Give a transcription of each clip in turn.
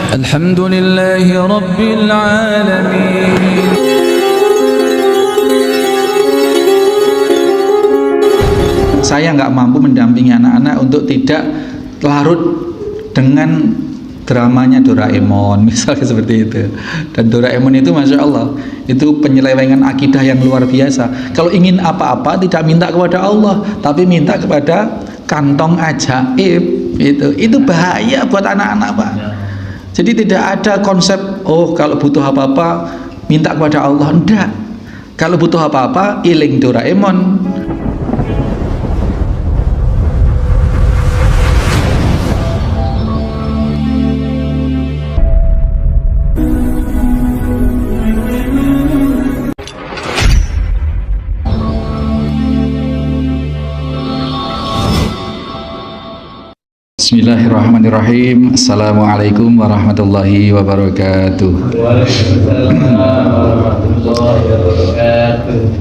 Alhamdulillahi Rabbil Alamin. Saya nggak mampu mendampingi anak-anak untuk tidak larut dengan dramanya Doraemon, misalnya seperti itu. Dan Doraemon itu Masya Allah, itu penyelewengan akidah yang luar biasa. Kalau ingin apa-apa tidak minta kepada Allah, tapi minta kepada kantong ajaib. Itu bahaya buat anak-anak, Pak. Jadi tidak ada konsep, oh kalau butuh apa-apa minta kepada Allah. Enggak. Kalau butuh apa-apa iling Doraemon. Bismillahirrahmanirrahim. Assalamualaikum warahmatullahi wabarakatuh.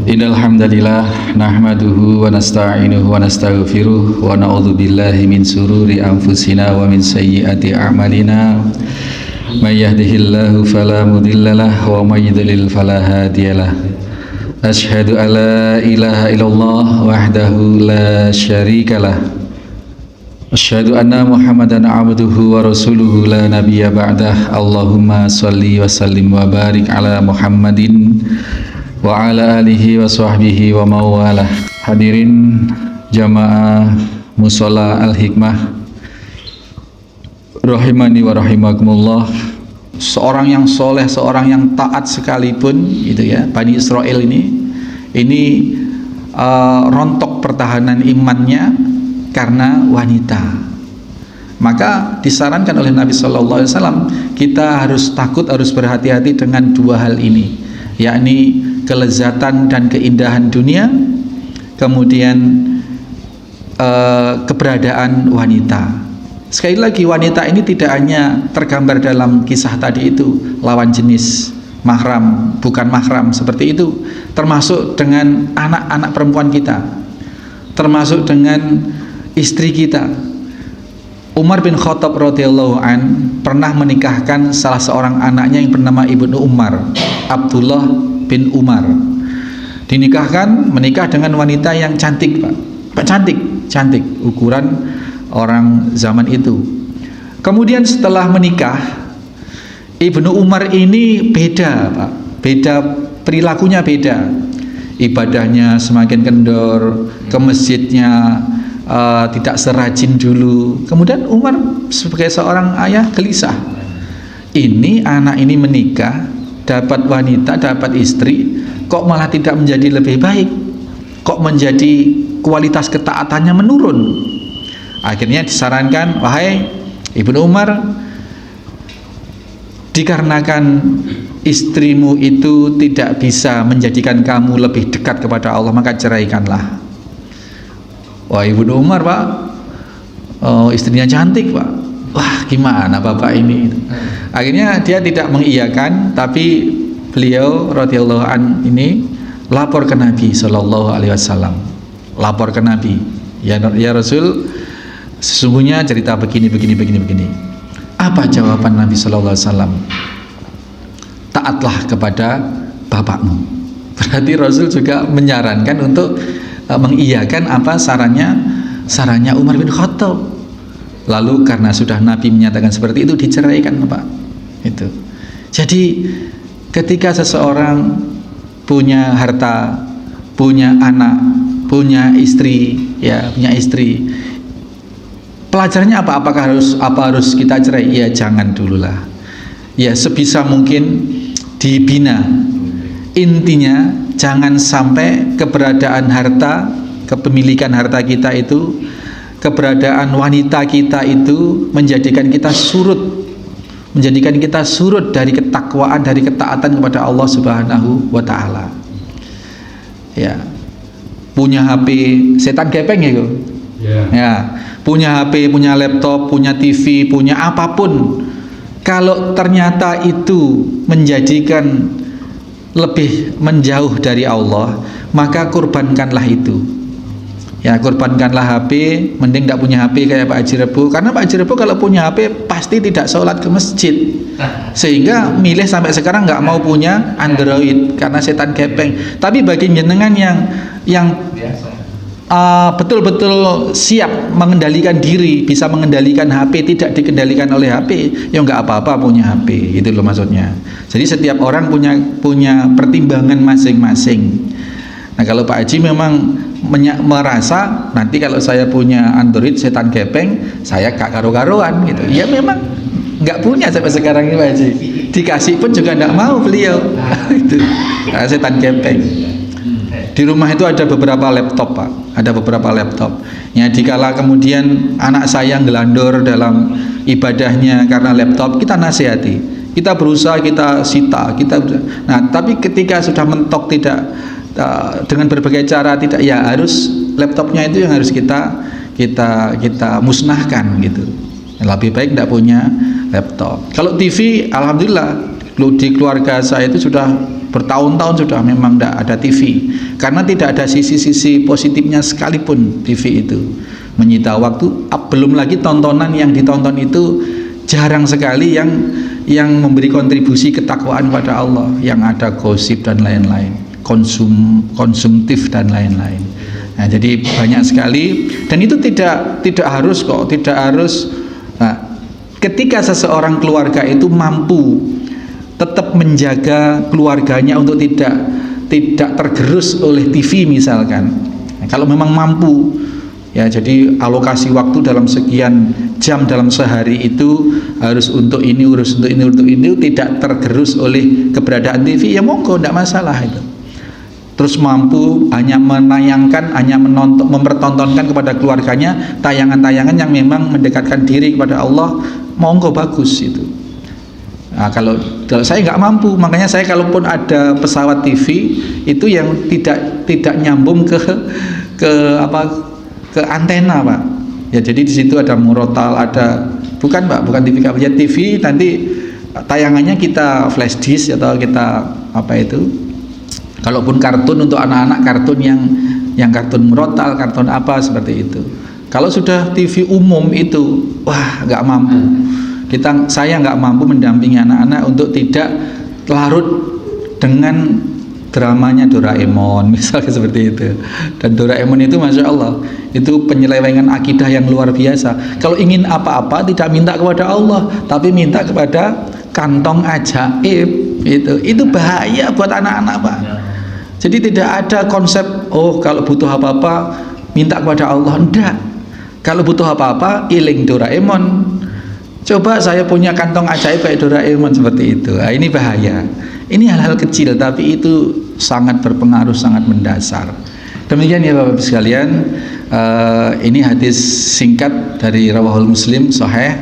Innal hamdalillah nahmaduhu wa nasta'inuhu wa nastaghfiruh wa na'udzu billahi min sururi anfusina wa min sayyiati a'malina. May yahdihillahu fala mudhillalah wa may yudlil fala hadiyalah. Asyhadu an la ilaha illallah wahdahu la syarikalah. Asyhadu anna Muhammadan abduhu wa rasuluhu la nabiyya ba'dah. Allahumma shalli wa sallim wa barik ala Muhammadin wa ala alihi wa sahbihi wa mawalah. Hadirin jamaah Mushola Al-Hikmah rahimani wa rahimakumullah. Seorang yang soleh, seorang yang taat sekalipun itu ya, Bani Israel ini rontok pertahanan imannya karena wanita. Maka disarankan oleh Nabi Sallallahu Alaihi Wasallam kita harus takut, harus berhati-hati dengan dua hal ini, yakni kelezatan dan keindahan dunia, kemudian keberadaan wanita. Sekali lagi, wanita ini tidak hanya tergambar dalam kisah tadi itu, lawan jenis, mahram, bukan mahram, seperti itu, termasuk dengan anak-anak perempuan kita, termasuk dengan istri kita. Umar bin Khattab radhiyallahu an pernah menikahkan salah seorang anaknya yang bernama Ibnu Umar, Abdullah bin Umar. Menikah dengan wanita yang cantik, Pak. Cantik ukuran orang zaman itu. Kemudian setelah menikah, Ibnu Umar ini beda, Pak. Beda perilakunya, beda. Ibadahnya semakin kendor, ke masjidnya tidak serajin dulu. Kemudian Umar sebagai seorang ayah gelisah. Ini anak ini menikah, dapat wanita, dapat istri, kok malah tidak menjadi lebih baik? Kok menjadi kualitas ketaatannya menurun? Akhirnya disarankan, wahai Ibnu Umar, dikarenakan istrimu itu tidak bisa menjadikan kamu lebih dekat kepada Allah, maka ceraikanlah. Wah, Ibnu Umar, Pak, istrinya cantik, Pak. Wah, gimana Bapak ini? Akhirnya dia tidak mengiyakan, tapi beliau radhiyallahu an ini lapor ke Nabi Sallallahu Alaihi Wasallam. Lapor ke Nabi, ya Rasul, sesungguhnya cerita begini. Apa jawaban Nabi Sallallahu Alaihi Wasallam? Taatlah kepada bapakmu. Berarti Rasul juga menyarankan untuk mengiyakan apa sarannya Umar bin Khattab. Lalu karena sudah Nabi menyatakan seperti itu, diceraikan, Pak. Itu. Jadi ketika seseorang punya harta, punya anak, punya istri, pelajarannya apa? Apakah harus kita cerai? Ya jangan dululah. Ya sebisa mungkin dibina. Intinya jangan sampai keberadaan harta, kepemilikan harta kita itu, keberadaan wanita kita itu menjadikan kita surut dari ketakwaan, dari ketaatan kepada Allah Subhanahu wa taala. Ya. Punya HP, setan gepeng ya, ya. Punya HP, punya laptop, punya TV, punya apapun. Kalau ternyata itu menjadikan lebih menjauh dari Allah, maka kurbankanlah itu. Ya korbankanlah HP, mending tidak punya HP kayak Pak Haji Rebo. Karena Pak Haji Rebo kalau punya HP pasti tidak sholat ke masjid, sehingga milih sampai sekarang nggak mau punya Android karena setan gepeng. Tapi bagi jenengan yang betul-betul siap mengendalikan diri, bisa mengendalikan HP, tidak dikendalikan oleh HP, ya nggak apa-apa punya HP, itu loh maksudnya. Jadi setiap orang punya pertimbangan masing-masing. Nah kalau Pak Haji memang merasa nanti kalau saya punya Android setan gepeng, saya gak karu-karuan gitu. Ya memang nggak punya sampai sekarang ini Pak Haji. Dikasih pun juga nggak mau beliau. Itu setan gepeng. Di rumah itu ada beberapa laptop Pak, ada beberapa laptop. Ya dikala kemudian anak saya ngelandor dalam ibadahnya karena laptop, kita nasihati, kita berusaha, kita sita, nah tapi ketika sudah mentok tidak dengan berbagai cara tidak, ya harus laptopnya itu yang harus kita musnahkan gitu. Lebih baik tidak punya laptop. Kalau TV, alhamdulillah di keluarga saya itu sudah bertahun-tahun sudah memang tidak ada TV, karena tidak ada sisi-sisi positifnya sekalipun. TV itu menyita waktu, belum lagi tontonan yang ditonton itu jarang sekali yang memberi kontribusi ketakwaan pada Allah, yang ada gosip dan lain-lain, konsumtif dan lain-lain. Nah, jadi banyak sekali, dan itu tidak harus kok, tidak harus. Nah, ketika seseorang keluarga itu mampu tetap menjaga keluarganya untuk tidak tergerus oleh TV misalkan. Nah, kalau memang mampu, ya jadi alokasi waktu dalam sekian jam dalam sehari itu harus untuk ini, urus untuk ini, tidak tergerus oleh keberadaan TV, ya monggo, tidak masalah itu. Terus mampu hanya menayangkan, hanya mempertontonkan kepada keluarganya tayangan-tayangan yang memang mendekatkan diri kepada Allah, monggo, bagus itu. Nah, kalau saya nggak mampu, makanya saya kalaupun ada pesawat TV itu yang tidak nyambung ke antena Pak. Ya jadi di situ ada murotal, ada bukan TV kabel, ya TV nanti tayangannya kita flash disk atau kita apa itu. Kalaupun kartun untuk anak-anak, kartun yang kartun murotal, kartun apa seperti itu. Kalau sudah TV umum itu, wah nggak mampu. Saya nggak mampu mendampingi anak-anak untuk tidak larut dengan dramanya Doraemon misalnya seperti itu. Dan Doraemon itu masya Allah itu penyelewengan akidah yang luar biasa. Kalau ingin apa-apa tidak minta kepada Allah, tapi minta kepada kantong ajaib. Itu bahaya buat anak-anak Pak. Jadi tidak ada konsep kalau butuh apa-apa minta kepada Allah, enggak. Kalau butuh apa-apa iling Doraemon. Coba saya punya kantong ajaib kayak Doraemon seperti itu. Nah, ini bahaya. Ini hal-hal kecil tapi itu sangat berpengaruh, sangat mendasar. Demikian ya Bapak-Ibu sekalian. Ini hadis singkat dari Rawahul Muslim Sahih.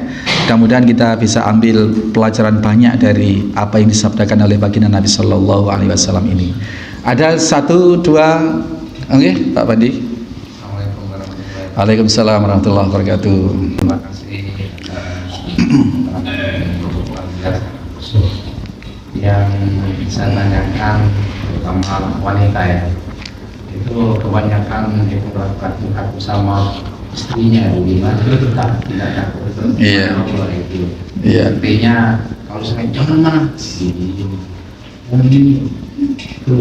Mudah-mudahan kita bisa ambil pelajaran banyak dari apa yang disabdakan oleh baginda Nabi Sallallahu Alaihi Wasallam ini. Ada 1, 2, oke, Pak Pandi. Assalamualaikum warahmatullahi wabarakatuh. Waalaikumsalam warahmatullahi wabarakatuh. Terima kasih yang saya tanyakan, terutama wanita ya, itu kebanyakan itu berkatu sama istrinya, bagaimana kita tidak takut itu. Iya. Artinya kalau saya jangan mana ini itu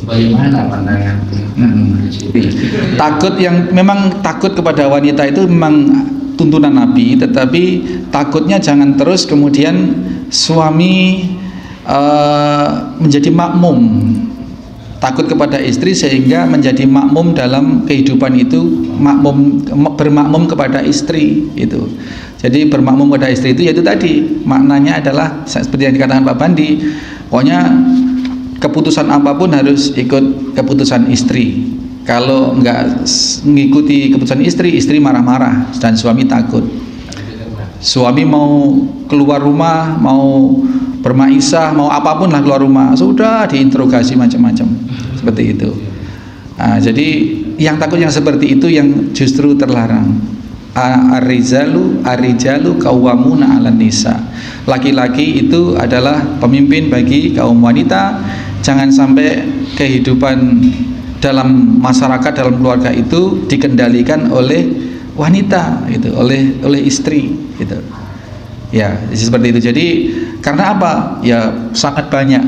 bagaimana pandangan takut yang memang takut kepada wanita itu memang tuntunan Nabi, tetapi takutnya jangan terus kemudian suami menjadi makmum, takut kepada istri sehingga menjadi makmum dalam kehidupan itu, bermakmum kepada istri itu. Jadi bermakmum kepada istri itu yaitu tadi maknanya adalah seperti yang dikatakan Pak Bandi, pokoknya keputusan apapun harus ikut keputusan istri. Kalau enggak mengikuti keputusan istri, istri marah-marah dan suami takut. Suami mau keluar rumah, mau bermaisah, mau apapun lah keluar rumah, sudah diinterogasi macam-macam seperti itu. Nah, jadi yang takut yang seperti itu yang justru terlarang. Ar-rijalu qawwamuna 'alan nisa. Laki-laki itu adalah pemimpin bagi kaum wanita. Jangan sampai kehidupan dalam masyarakat, dalam keluarga itu dikendalikan oleh wanita, gitu, oleh istri, gitu. Ya, seperti itu. Jadi karena apa? Ya sangat banyak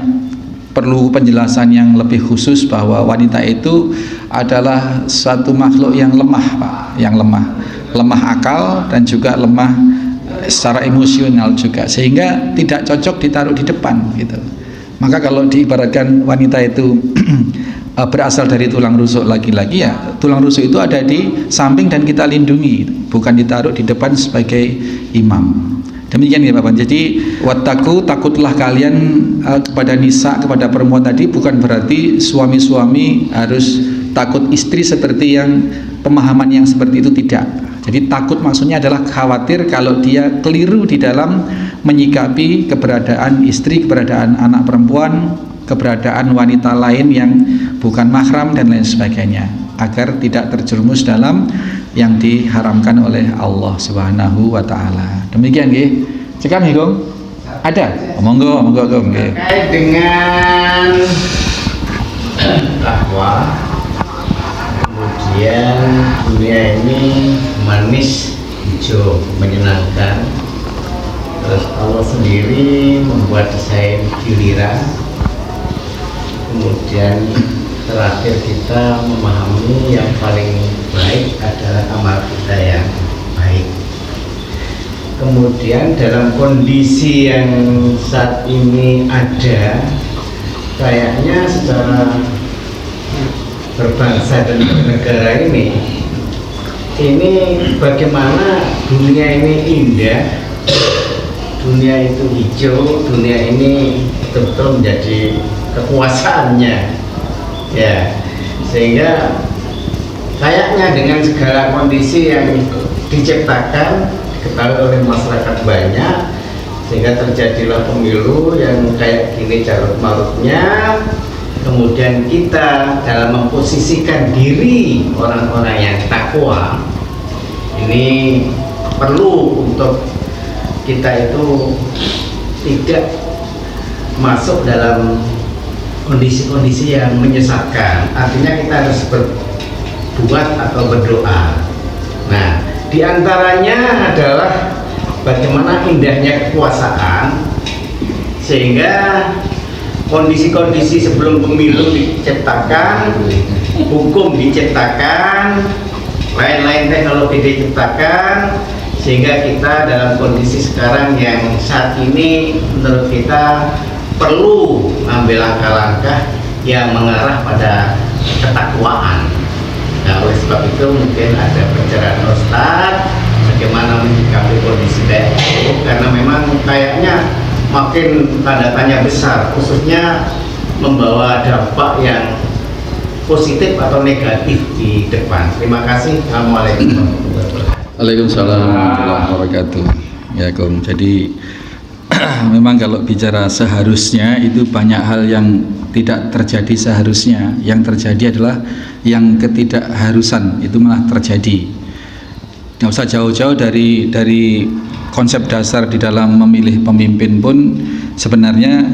perlu penjelasan yang lebih khusus bahwa wanita itu adalah suatu makhluk yang lemah, Pak, yang lemah akal dan juga lemah secara emosional juga, sehingga tidak cocok ditaruh di depan, gitu. Maka kalau diibaratkan wanita itu berasal dari tulang rusuk laki-laki, ya tulang rusuk itu ada di samping dan kita lindungi, bukan ditaruh di depan sebagai imam. Demikian ya Bapak. Jadi wattaku, takutlah kalian kepada nisa, kepada perempuan tadi, bukan berarti suami-suami harus takut istri seperti yang pemahaman yang seperti itu, tidak. Jadi takut maksudnya adalah khawatir kalau dia keliru di dalam menyikapi keberadaan istri, keberadaan anak perempuan, keberadaan wanita lain yang bukan mahram dan lain sebagainya, agar tidak terjerumus dalam yang diharamkan oleh Allah Subhanahu wa taala. Demikian nggih. Cekam nggih, Gong? Ada? Monggo, Gong nggih. Terkait dengan bahwa kemudian dunia ini manis, hijau, menyenangkan. Terus Allah sendiri membuat desain giliran. Kemudian terakhir kita memahami yang paling baik adalah amal kita yang baik. Kemudian dalam kondisi yang saat ini ada, kayaknya secara berbangsa dan bernegara ini bagaimana dunia ini indah, dunia itu hijau, dunia ini betul-betul menjadi kekuasaannya, ya, sehingga kayaknya dengan segala kondisi yang diciptakan, diketahui oleh masyarakat banyak, sehingga terjadilah pemilu yang kayak gini carut marutnya. Kemudian kita dalam memposisikan diri orang-orang yang takwa ini perlu untuk kita itu tidak masuk dalam kondisi-kondisi yang menyesatkan. Artinya kita harus berbuat atau berdoa. Nah, diantaranya adalah bagaimana indahnya kekuasaan, sehingga kondisi-kondisi sebelum pemilu diciptakan, hukum diciptakan, lain-lain teknologi diciptakan, sehingga kita dalam kondisi sekarang yang saat ini menurut kita perlu mengambil langkah-langkah yang mengarah pada ketakwaan. Nah, oleh sebab itu mungkin ada pencerahan Ustaz bagaimana menyikapi kondisi kayak itu, karena memang kayaknya makin tanda tanya besar, khususnya membawa dampak yang positif atau negatif di depan. Terima kasih. Assalamualaikum. Waalaikumsalam warahmatullahi wabarakatuh. Ya, Gong. Jadi memang kalau bicara seharusnya itu banyak hal yang tidak terjadi seharusnya. Yang terjadi adalah yang ketidakharusan, itu malah terjadi. Nggak usah jauh-jauh dari konsep dasar di dalam memilih pemimpin pun sebenarnya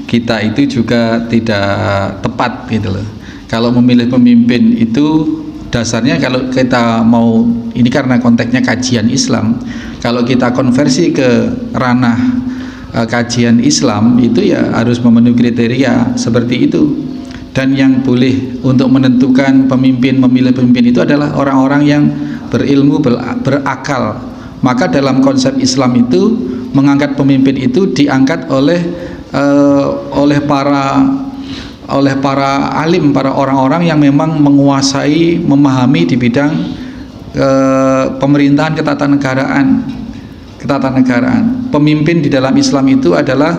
kita itu juga tidak tepat, gitu loh. Kalau memilih pemimpin itu dasarnya, kalau kita mau, ini karena konteksnya kajian Islam, kalau kita konversi ke ranah kajian Islam itu ya harus memenuhi kriteria seperti itu. Dan yang boleh untuk menentukan pemimpin, memilih pemimpin itu adalah orang-orang yang berilmu, berakal. Maka dalam konsep Islam itu mengangkat pemimpin itu diangkat oleh para alim, para orang-orang yang memang menguasai, memahami di bidang pemerintahan, ketatanegaraan. Pemimpin di dalam Islam itu adalah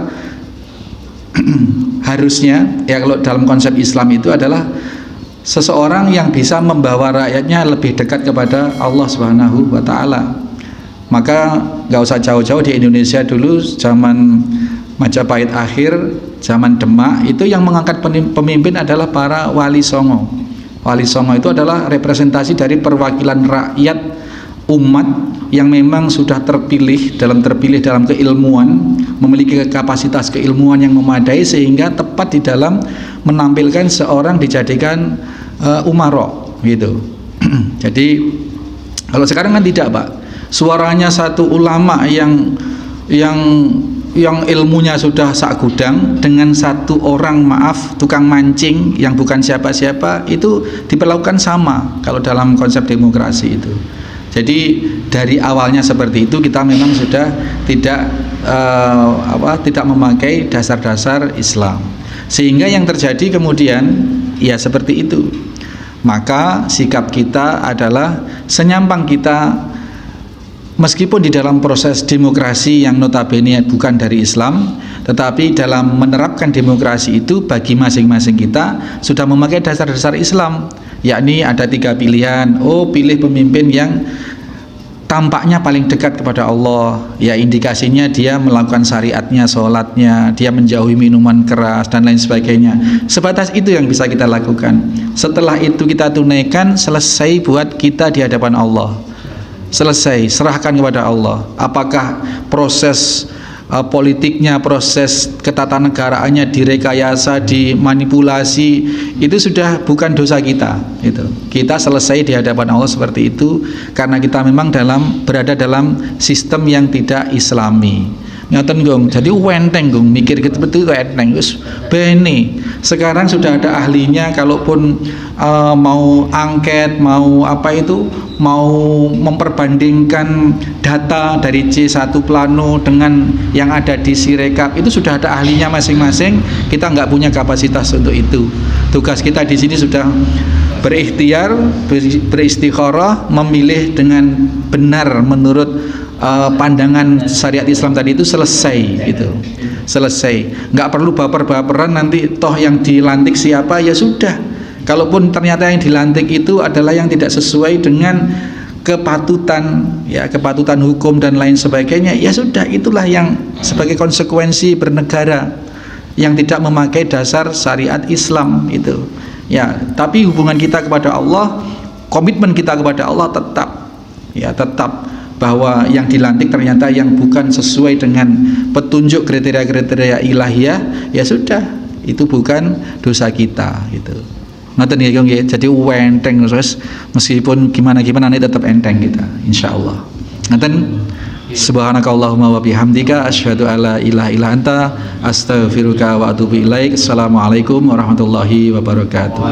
harusnya, ya kalau dalam konsep Islam itu adalah seseorang yang bisa membawa rakyatnya lebih dekat kepada Allah Subhanahu wa taala. Maka nggak usah jauh-jauh, di Indonesia dulu zaman Majapahit akhir, zaman Demak, itu yang mengangkat pemimpin adalah para wali songo. Wali songo itu adalah representasi dari perwakilan rakyat umat yang memang sudah terpilih dalam keilmuan, memiliki kapasitas keilmuan yang memadai, sehingga tepat di dalam menampilkan seorang dijadikan umaro gitu. Jadi kalau sekarang kan tidak, Pak. Suaranya satu ulama yang ilmunya sudah sak gudang dengan satu orang, maaf, tukang mancing yang bukan siapa-siapa, itu diperlakukan sama kalau dalam konsep demokrasi itu. Jadi dari awalnya seperti itu kita memang sudah tidak memakai dasar-dasar Islam, sehingga yang terjadi kemudian ya seperti itu. Maka sikap kita adalah senyampang kita. Meskipun di dalam proses demokrasi yang notabene bukan dari Islam, tetapi dalam menerapkan demokrasi itu bagi masing-masing kita sudah memakai dasar-dasar Islam, yakni ada 3 pilihan. Pilih pemimpin yang tampaknya paling dekat kepada Allah, ya indikasinya dia melakukan syariatnya, sholatnya, dia menjauhi minuman keras dan lain sebagainya. Sebatas itu yang bisa kita lakukan. Setelah itu kita tunaikan, selesai buat kita di hadapan Allah. Selesai, serahkan kepada Allah. Apakah proses politiknya, proses ketatanegaraannya direkayasa, dimanipulasi, itu sudah bukan dosa kita. Itu kita selesai di hadapan Allah seperti itu, karena kita memang berada dalam sistem yang tidak Islami. Ngaten gong, jadi wenteng gong, mikir gitu betul itu enteng, wis bene. Sekarang sudah ada ahlinya, kalaupun mau angket, mau memperbandingkan data dari C1 Plano dengan yang ada di Sirekap, itu sudah ada ahlinya masing-masing. Kita nggak punya kapasitas untuk itu. Tugas kita di sini sudah berikhtiar, beristikharah, memilih dengan benar menurut pandangan syariat Islam tadi itu, selesai gitu. Selesai, nggak perlu baper-baperan nanti toh yang dilantik siapa, ya sudah. Kalaupun ternyata yang dilantik itu adalah yang tidak sesuai dengan kepatutan, ya kepatutan hukum dan lain sebagainya, ya sudah, itulah yang sebagai konsekuensi bernegara yang tidak memakai dasar syariat Islam itu. Ya, tapi hubungan kita kepada Allah, komitmen kita kepada Allah tetap bahwa yang dilantik ternyata yang bukan sesuai dengan petunjuk kriteria-kriteria ilahiyah, ya sudah, itu bukan dosa kita gitu. Ngoten nggih, nggih. Jadi enteng terus, meskipun gimana-gimana ini tetap enteng kita, insyaallah. Ngoten. Subhanakallahumma wa bihamdika asyhadu alla ilaha illa anta astaghfiruka wa atubu ilaik. Assalamualaikum warahmatullahi wabarakatuh.